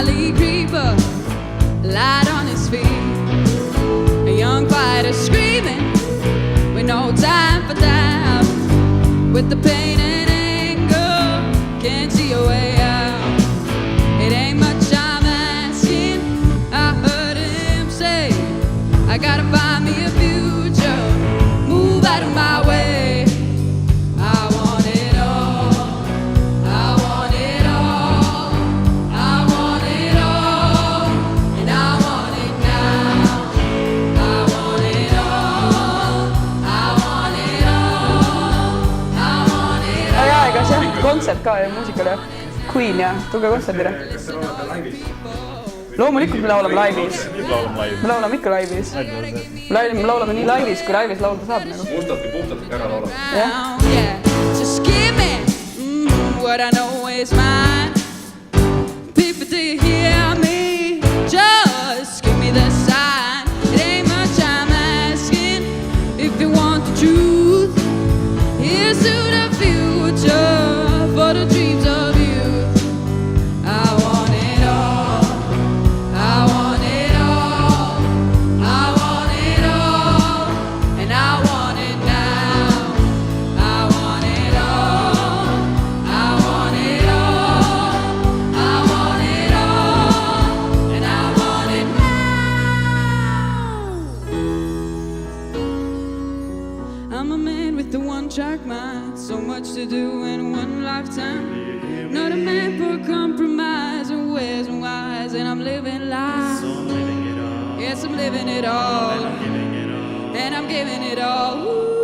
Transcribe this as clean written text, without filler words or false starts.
valley creeper, light on his feet. A young fighter screaming with no time for doubt. With the pain and anger, can't see a way out. It ain't much I'm asking. I heard him say, I gotta find me a future, move out of my way. I want it all, I want it all, I want it all, and I want it now. I want it all, I want it all, I want it all. Aga ega see on kontsert ka ja muusikal ja Queen ja tulge kontserdile. kas te laulate laivis? Loomulikult me laulame laivis. Me laulame ikka laivis. Me laulame nii laivis, kui laivis laulda saab nagu. Mustalt ja puhtalt ära laulame. Yeah, just give me what I know is mine. People, do you hear me? Just give me the sign. It ain't much I'm asking. If you want the truth, here's to the future, for the dreams of youth. I want it all, I want it all, I want it all, and I want it now. I want it all, I want it all, I want it all, and I want it now. I'm a man with the one-track mind, so much to do in one lifetime. Not a man for compromise and ways and whys, and I'm living life. Yes, I'm living it all, and I'm giving it all. Ooh.